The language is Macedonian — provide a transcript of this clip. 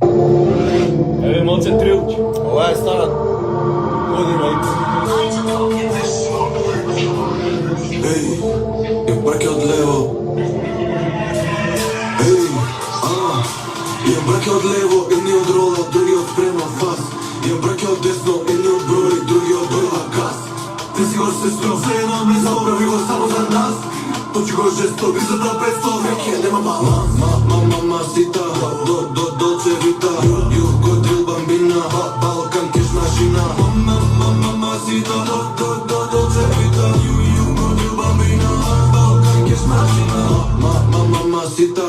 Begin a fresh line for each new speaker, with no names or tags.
Еве моце трилч.
Ова е старат година X.
Ей, имам браке од лево. Ей, имам браке од лево, едни од рола, други од према фас. Имам браке од десно, едни од број, други од бројла газ. Ти си го сестро, все едно ме забрави го само за нас. Точи го жесто, визата 500 веќе нема баланс. Mamacita, dolce vita, Юго дрил бамбина, Балкан кеш машина. Mamacita, dolce vita, Юго дрил бамбина, Балкан кеш машина. Mamacita,